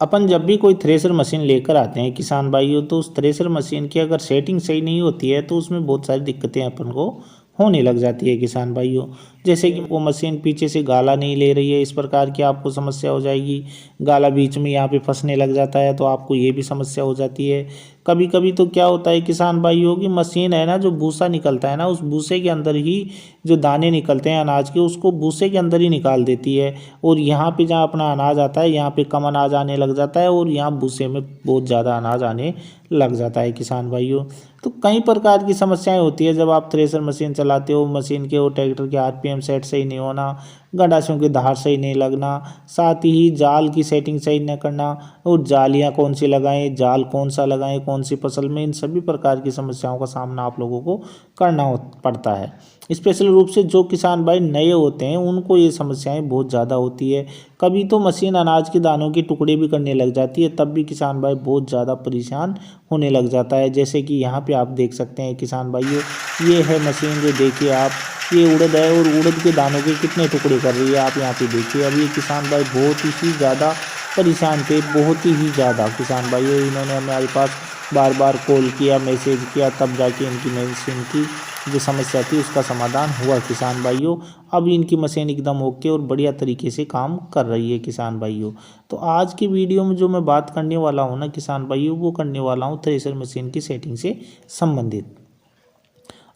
अपन जब भी कोई थ्रेसर मशीन लेकर आते हैं किसान भाइयों, तो उस थ्रेसर मशीन की अगर सेटिंग सही नहीं होती है तो उसमें बहुत सारी दिक्कतें अपन को होने लग जाती है किसान भाइयों। जैसे कि वो मशीन पीछे से गाला नहीं ले रही है, इस प्रकार की आपको समस्या हो जाएगी। गाला बीच में यहाँ पे फंसने लग जाता है तो आपको ये भी समस्या हो जाती है। कभी कभी तो क्या होता है किसान भाइयों की मशीन है ना, जो भूसा निकलता है ना, उस भूसे के अंदर ही जो दाने निकलते हैं अनाज के, उसको भूसे के अंदर ही निकाल देती है। और यहाँ पे जहाँ अपना अनाज आता है, यहाँ पे कम अनाज आने लग जाता है और यहाँ भूसे में बहुत ज़्यादा अनाज आने लग जाता है किसान भाइयों। तो कई प्रकार की समस्याएं होती है जब आप थ्रेसर मशीन चलाते हो। मशीन के और ट्रैक्टर के आरपीएम सेट सही नहीं होना, गंडासों की धार सही नहीं लगना, साथ ही जाल की सेटिंग सही न करना, और जालियाँ कौन सी लगाएं, जाल कौन सा लगाएं, कौन सी फसल में, इन सभी प्रकार की समस्याओं का सामना आप लोगों को करना पड़ता है। स्पेशल रूप से जो किसान भाई नए होते हैं उनको ये समस्याएं बहुत ज़्यादा होती है। कभी तो मशीन अनाज के दानों के टुकड़े भी करने लग जाती है, तब भी किसान भाई बहुत ज़्यादा परेशान होने लग जाता है। जैसे कि यहाँ पे आप देख सकते हैं किसान भाइयों, ये है मशीन, जो देखिए आप, ये उड़द है और उड़द के दानों के कितने टुकड़े कर रही है आप यहाँ पे देखिए। अब ये किसान भाई बहुत ही ज़्यादा परेशान थे, बहुत ही ज़्यादा किसान भाइयों। इन्होंने हमारे पास बार बार कॉल किया, मैसेज किया, तब जाके इनकी मशीन की जो समस्या थी उसका समाधान हुआ किसान भाइयों। अब इनकी मशीन एकदम ओके और बढ़िया तरीके से काम कर रही है किसान भाइयों। तो आज की वीडियो में जो मैं बात करने वाला हूँ ना किसान भाइयों, वो करने वाला हूँ थ्रेसर मशीन की सेटिंग से संबंधित।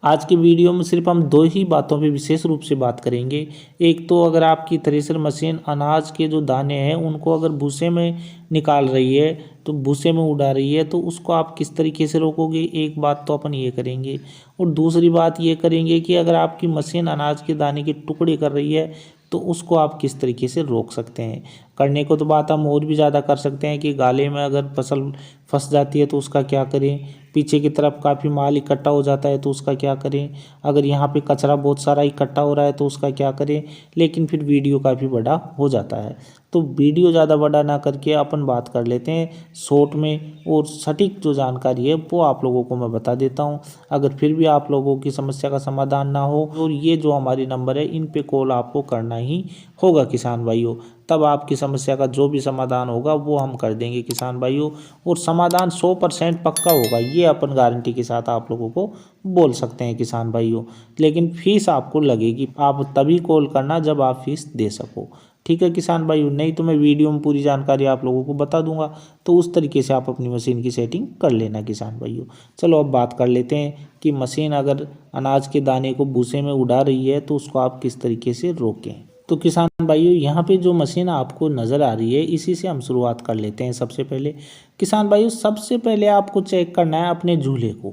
आज की वीडियो में सिर्फ हम दो ही बातों पे विशेष रूप से बात करेंगे। एक तो अगर आपकी थ्रेसर मशीन अनाज के जो दाने हैं उनको अगर भूसे में निकाल रही है, तो भूसे में उड़ा रही है, तो उसको आप किस तरीके से रोकोगे, एक बात तो अपन ये करेंगे। और दूसरी बात ये करेंगे कि अगर आपकी मशीन अनाज के दाने के टुकड़े कर रही है तो उसको आप किस तरीके से रोक सकते हैं। करने को तो बात हम और भी ज़्यादा कर सकते हैं कि गाले में अगर फसल फंस जाती है तो उसका क्या करें, पीछे की तरफ काफ़ी माल इकट्ठा हो जाता है तो उसका क्या करें, अगर यहाँ पे कचरा बहुत सारा इकट्ठा हो रहा है तो उसका क्या करें। लेकिन फिर वीडियो काफ़ी बड़ा हो जाता है, तो वीडियो ज़्यादा बड़ा ना करके अपन बात कर लेते हैं शॉर्ट में, और सटीक जो जानकारी है वो आप लोगों को मैं बता देता हूँ। अगर फिर भी आप लोगों की समस्या का समाधान ना हो, और ये जो हमारी नंबर है इन पे कॉल आपको करना ही होगा किसान भाइयों, तब आपकी समस्या का जो भी समाधान होगा वो हम कर देंगे किसान भाइयों। और समाधान 100% पक्का होगा, ये अपन गारंटी के साथ आप लोगों को बोल सकते हैं किसान भाइयों। लेकिन फीस आपको लगेगी, आप तभी कॉल करना जब आप फीस दे सको, ठीक है किसान भाइयों। नहीं तो मैं वीडियो में पूरी जानकारी आप लोगों को बता दूंगा, तो उस तरीके से आप अपनी मशीन की सेटिंग कर लेना किसान भाइयों। चलो अब बात कर लेते हैं कि मशीन अगर अनाज के दाने को भूसे में उड़ा रही है तो उसको आप किस तरीके से रोकें। तो किसान भाइयों, यहाँ पे जो मशीन आपको नज़र आ रही है इसी से हम शुरुआत कर लेते हैं। सबसे पहले किसान भाइयों, सबसे पहले आपको चेक करना है अपने झूले को।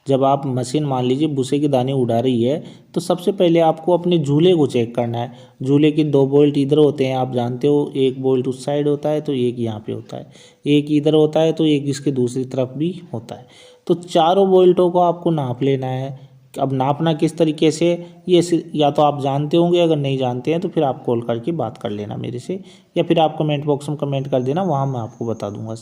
जब आप मशीन मान लीजिए भूसे के दाने उड़ा रही है तो सबसे पहले आपको अपने झूले को चेक करना है। झूले के दो बोल्ट इधर होते हैं, आप जानते हो, एक बोल्ट उस साइड होता है तो एक यहाँ पे होता है, एक इधर होता है तो एक इसके दूसरी तरफ भी होता है। तो चारों बोल्टों को आपको नाप लेना है। अब नापना किस तरीके से, ये या तो आप जानते होंगे, अगर नहीं जानते हैं तो फिर आप कॉल करके बात कर लेना मेरे से, या फिर आप कमेंट बॉक्स में कमेंट कर देना, वहाँ मैं आपको बता दूंगा।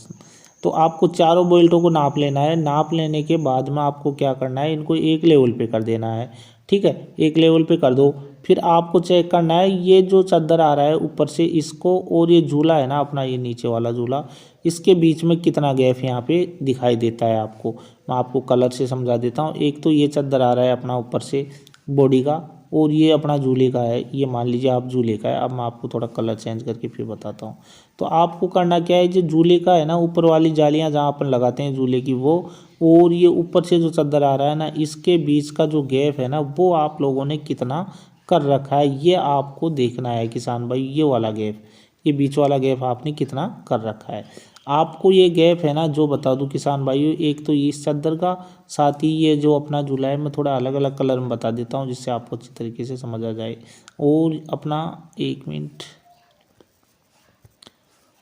तो आपको चारों बोल्टों को नाप लेना है। नाप लेने के बाद में आपको क्या करना है, इनको एक लेवल पे कर देना है, ठीक है, एक लेवल पे कर दो। फिर आपको चेक करना है ये जो चादर आ रहा है ऊपर से, इसको और ये झूला है ना अपना, ये नीचे वाला झूला, इसके बीच में कितना गैप यहाँ पे दिखाई देता है आपको। मैं आपको कलर से समझा देता हूँ। एक तो ये चादर आ रहा है अपना ऊपर से बॉडी का, और ये अपना झूले का है, ये मान लीजिए आप झूले का है। अब मैं आपको थोड़ा कलर चेंज करके फिर बताता हूँ। तो आपको करना क्या है, जो झूले का है ना, ऊपर वाली जालियाँ जहाँ अपन लगाते हैं झूले की वो, और ये ऊपर से जो चादर आ रहा है ना, इसके बीच का जो गैप है ना, वो आप लोगों ने कितना कर रखा है ये आपको देखना है किसान भाई। ये वाला गैप, ये बीच वाला गैप आपने कितना कर रखा है। आपको ये गैप है ना, जो बता दूं किसान भाइयों, एक तो इस चादर का, साथ ही ये जो अपना झूला है, मैं थोड़ा अलग अलग कलर में बता देता हूँ जिससे आपको अच्छी तरीके से समझ आ जाए। और अपना 1 मिनट,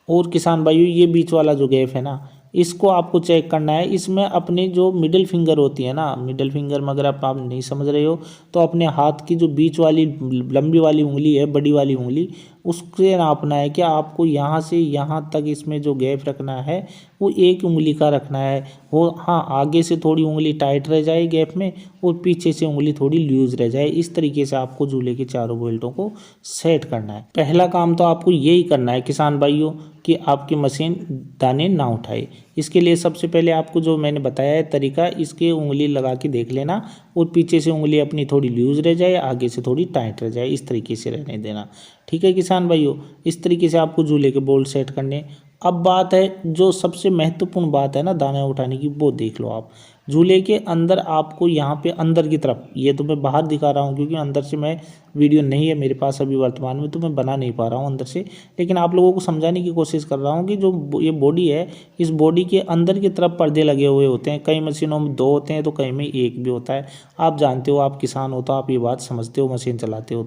और किसान भाइयों ये बीच वाला जो गैप है ना, इसको आपको चेक करना है। इसमें अपनी जो मिडिल फिंगर होती है ना, मिडिल फिंगर में अगर आप नहीं समझ रहे हो तो अपने हाथ की जो बीच वाली लंबी वाली उंगली है, बड़ी वाली उंगली, उससे नापना है कि आपको यहाँ से यहाँ तक इसमें जो गैप रखना है वो 1 उंगली का रखना है। वो हाँ, आगे से थोड़ी उंगली टाइट रह जाए गैप में और पीछे से उंगली थोड़ी लूज रह जाए। इस तरीके से आपको झूले के चारों बेल्टों को सेट करना है। पहला काम तो आपको यही करना है किसान भाइयों कि आपकी मशीन दाने ना उठाए। इसके लिए सबसे पहले आपको जो मैंने बताया है तरीका, इसके उंगली लगा के देख लेना और पीछे से उंगली अपनी थोड़ी लूज रह जाए, आगे से थोड़ी टाइट रह जाए, इस तरीके से रहने देना। ठीक है किसान भाइयों, इस तरीके से आपको झूले के बोल्ट सेट करने। अब बात है जो सबसे महत्वपूर्ण बात है ना दाना उठाने की, वो देख लो आप। झूले के अंदर आपको यहाँ पे अंदर की तरफ, ये तो मैं बाहर दिखा रहा हूँ क्योंकि अंदर से मैं वीडियो नहीं है मेरे पास अभी वर्तमान में, तो मैं बना नहीं पा रहा हूँ अंदर से, लेकिन आप लोगों को समझाने की कोशिश कर रहा हूँ कि जो ये बॉडी है, इस बॉडी के अंदर की तरफ पर्दे लगे हुए होते हैं। कई मशीनों में 2 होते हैं तो कई में 1 भी होता है। आप जानते हो, आप किसान हो तो आप ये बात समझते हो, मशीन चलाते हो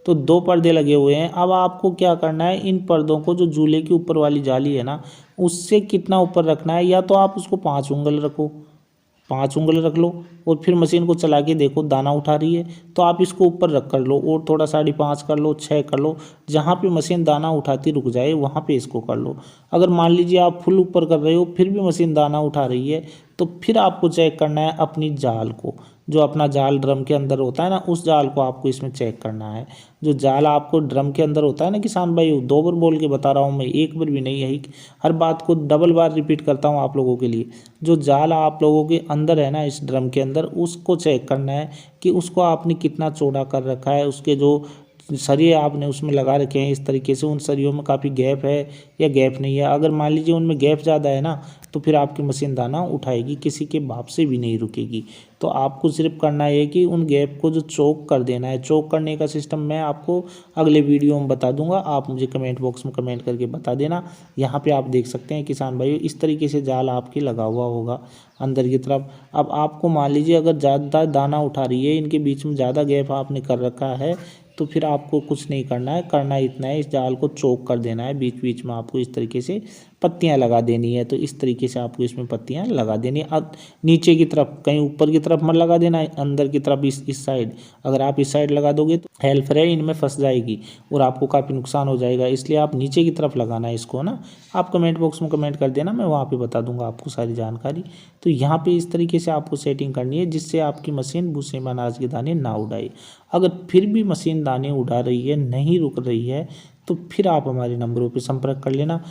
तो 2 पर्दे लगे हुए हैं। अब आपको क्या करना है, इन पर्दों को जो झूले की ऊपर वाली जाली है ना, उससे कितना ऊपर रखना है, या तो आप उसको 5 उंगल रखो, 5 उंगल रख लो और फिर मशीन को चला के देखो दाना उठा रही है तो आप इसको ऊपर रख कर लो और थोड़ा 5.5 कर लो, 6 कर लो, जहाँ पे मशीन दाना उठाती रुक जाए वहाँ पे इसको कर लो। अगर मान लीजिए आप फुल ऊपर कर रहे हो फिर भी मशीन दाना उठा रही है तो फिर आपको चेक करना है अपनी जाल को, जो अपना जाल ड्रम के अंदर होता है ना, उस जाल को आपको इसमें चेक करना है। जो जाल आपको ड्रम के अंदर होता है ना किसान भाई, 2 बार बोल के बता रहा हूँ मैं, 1 बार भी नहीं, यही हर बात को डबल बार रिपीट करता हूँ आप लोगों के लिए। जो जाल आप लोगों के अंदर है ना इस ड्रम के अंदर, उसको चेक करना है कि उसको आपने कितना चौड़ा कर रखा है, उसके जो सरिये आपने उसमें लगा रखे हैं इस तरीके से, उन सरियों में काफ़ी गैप है या गैप नहीं है। अगर मान लीजिए उनमें गैप ज़्यादा है ना तो फिर आपकी मशीन दाना उठाएगी, किसी के बाप से भी नहीं रुकेगी। तो आपको सिर्फ करना है कि उन गैप को जो चौक कर देना है। चौक करने का सिस्टम मैं आपको अगले वीडियो में बता दूंगा, आप मुझे कमेंट बॉक्स में कमेंट करके बता देना। यहाँ पे आप देख सकते हैं किसान भाइयों, इस तरीके से जाल आपकी लगा हुआ होगा अंदर की तरफ। अब आपको मान लीजिए अगर ज़्यादा दाना उठा रही है, इनके बीच में ज़्यादा गैप आपने कर रखा है, तो फिर आपको कुछ नहीं करना है, करना इतना है, इस जाल को चौक कर देना है। बीच बीच में आपको इस तरीके से पत्तियां लगा देनी है। तो इस तरीके से आपको इसमें पत्तियां लगा देनी है। अब नीचे की तरफ, कहीं ऊपर की तरफ मत लगा देना है, अंदर की तरफ इस साइड। अगर आप इस साइड लगा दोगे तो हेल्पर है इनमें फंस जाएगी और आपको काफ़ी नुकसान हो जाएगा, इसलिए आप नीचे की तरफ लगाना है इसको ना। आप कमेंट बॉक्स में कमेंट कर देना, मैं वहाँ पर बता दूंगा आपको सारी जानकारी। तो यहाँ पर इस तरीके से आपको सेटिंग करनी है जिससे आपकी मशीन भूसे में अनाज के दाने ना उड़ाए। अगर फिर भी मशीन दाने उड़ा रही है, नहीं रुक रही है, तो फिर आप हमारे नंबरों पर संपर्क कर लेना।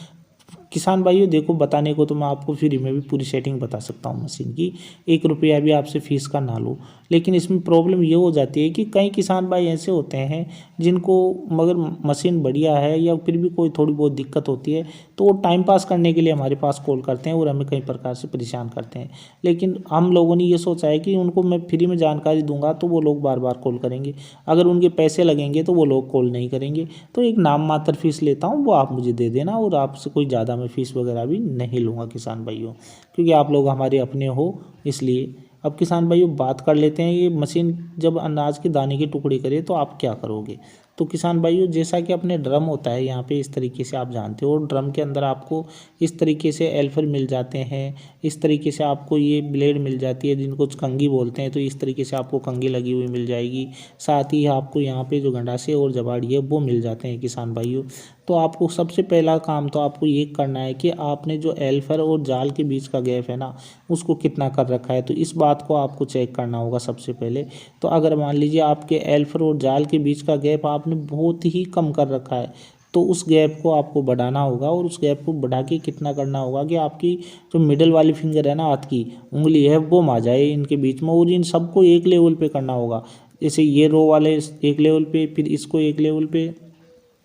किसान भाइयों देखो, बताने को तो मैं आपको फ्री में भी पूरी सेटिंग बता सकता हूँ मशीन की, 1 रुपया भी आपसे फीस का ना लो। लेकिन इसमें प्रॉब्लम ये हो जाती है कि कई किसान भाई ऐसे होते हैं जिनको मगर मशीन बढ़िया है या फिर भी कोई थोड़ी बहुत दिक्कत होती है तो वो टाइम पास करने के लिए हमारे पास कॉल करते हैं और हमें कई प्रकार से परेशान करते हैं। लेकिन हम लोगों ने ये सोचा है कि उनको मैं फ्री में जानकारी दूंगा तो वो लोग बार बार कॉल करेंगे, अगर उनके पैसे लगेंगे तो वो लोग कॉल नहीं करेंगे। तो एक नाम मात्र फीस लेता हूँ, वो आप मुझे दे देना और आपसे कोई ज़्यादा मैं फीस वगैरह भी नहीं लूँगा किसान भाइयों, क्योंकि आप लोग हमारे अपने हो इसलिए। अब किसान भाइयों बात कर लेते हैं, ये मशीन जब अनाज के दाने के टुकड़े करे तो आप क्या करोगे। तो किसान भाइयों जैसा कि अपने ड्रम होता है यहाँ पे, इस तरीके से आप जानते हो, ड्रम के अंदर आपको इस तरीके से एल्फर मिल जाते हैं, इस तरीके से आपको ये ब्लेड मिल जाती है जिनको कंघी बोलते हैं। तो इस तरीके से आपको कंघी लगी हुई मिल जाएगी, साथ ही आपको यहाँ पे जो गंडासे और जबाड़ी है वो मिल जाते हैं किसान भाइयों। तो आपको सबसे पहला काम तो आपको ये करना है कि आपने जो एल्फर और जाल के बीच का गैप है ना, उसको कितना कर रखा है, तो इस बात को आपको चेक करना होगा सबसे पहले। तो अगर मान लीजिए आपके एल्फर और जाल के बीच का गैप आपने बहुत ही कम कर रखा है तो उस गैप को आपको बढ़ाना होगा, और उस गैप को बढ़ा के कितना करना होगा कि आपकी जो मिडल वाली फिंगर है ना, हाथ की उंगली है, वो आ जाए इनके बीच में, और इन सबको एक लेवल पे करना होगा। जैसे ये रो वाले एक लेवल पे, फिर इसको एक लेवल पे,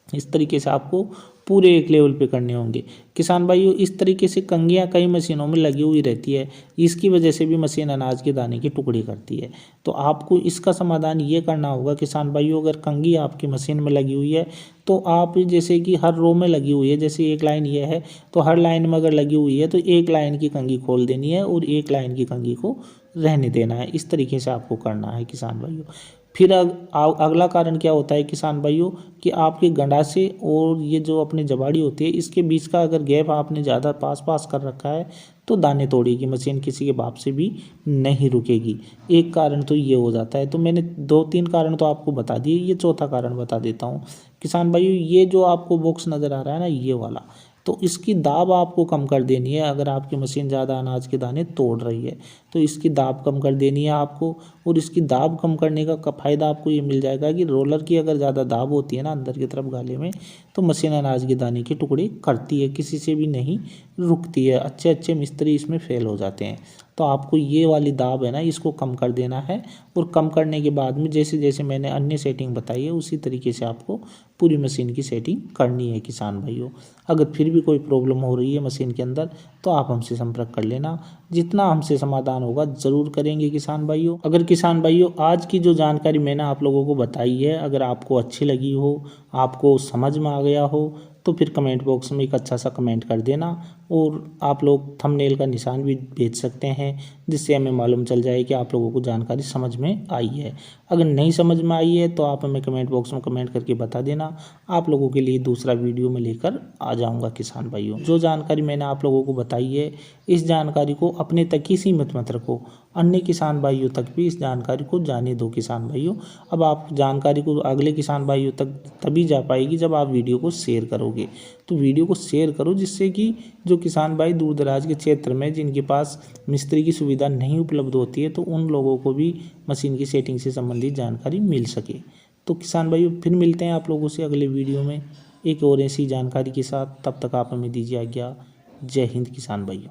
इस तरीके से आपको पूरे एक लेवल पे करने होंगे किसान भाइयों। इस तरीके से कंघियाँ कई मशीनों में लगी हुई रहती है, इसकी वजह से भी मशीन अनाज के दाने के टुकड़े करती है। तो आपको इसका समाधान ये करना होगा किसान भाइयों, अगर कंघी आपकी मशीन में लगी हुई है तो आप जैसे कि हर रो में लगी हुई है, जैसे एक लाइन ये है तो हर लाइन में अगर लगी हुई है तो एक लाइन की कंघी खोल देनी है और एक लाइन की कंघी को रहने देना है। इस तरीके से आपको करना है किसान भाइयों। फिर अगला कारण क्या होता है किसान भाइयों कि आपके गंडासे और ये जो अपनी जबाड़ी होती है इसके बीच का अगर गैप आपने ज़्यादा पास पास कर रखा है तो दाने तोड़ेगी मशीन, किसी के बाप से भी नहीं रुकेगी। एक कारण तो ये हो जाता है। तो मैंने 2-3 कारण तो आपको बता दिए, ये चौथा कारण बता देता हूँ किसान भाइयों। ये जो आपको बॉक्स नज़र आ रहा है ना, ये वाला, तो इसकी दाब आपको कम कर देनी है। अगर आपकी मशीन ज़्यादा अनाज के दाने तोड़ रही है तो इसकी दाब कम कर देनी है आपको। और इसकी दाब कम करने का फ़ायदा आपको ये मिल जाएगा कि रोलर की अगर ज़्यादा दाब होती है ना अंदर की तरफ गाले में, तो मशीन अनाज के दाने के टुकड़े करती है, किसी से भी नहीं रुकती है। अच्छे अच्छे मिस्त्री इसमें फेल हो जाते हैं। तो आपको ये वाली दाब है ना, इसको कम कर देना है। और कम करने के बाद में जैसे जैसे मैंने अन्य सेटिंग बताई है उसी तरीके से आपको पूरी मशीन की सेटिंग करनी है किसान भाइयों। अगर फिर भी कोई प्रॉब्लम हो रही है मशीन के अंदर तो आप हमसे संपर्क कर लेना, जितना हमसे समाधान होगा ज़रूर करेंगे किसान भाइयों। अगर किसान भाइयों आज की जो जानकारी मैंने आप लोगों को बताई है अगर आपको अच्छी लगी हो, आपको समझ में आ गया हो, तो फिर कमेंट बॉक्स में एक अच्छा सा कमेंट कर देना। और आप लोग थंबनेल का निशान भी भेज सकते हैं जिससे हमें मालूम चल जाए कि आप लोगों को जानकारी समझ में आई है। अगर नहीं समझ में आई है तो आप हमें कमेंट बॉक्स में कमेंट करके बता देना, आप लोगों के लिए दूसरा वीडियो में लेकर आ जाऊंगा किसान भाइयों। जो जानकारी मैंने आप लोगों को बताई है इस जानकारी को अपने तक ही सीमित मत रखो, अन्य किसान भाइयों तक भी इस जानकारी को जाने दो किसान भाइयों। अब आप जानकारी को अगले किसान भाइयों तक तभी जा पाएगी जब आप वीडियो को शेयर करोगे। तो वीडियो को शेयर करो जिससे कि जो किसान भाई दूर दराज के क्षेत्र में जिनके पास मिस्त्री की सुविधा नहीं उपलब्ध होती है तो उन लोगों को भी मशीन की सेटिंग से संबंधित जानकारी मिल सके। तो किसान भाइयों फिर मिलते हैं आप लोगों से अगले वीडियो में एक और ऐसी जानकारी के साथ। तब तक आप हमें दीजिए आज्ञा। जय हिंद किसान भाइयों।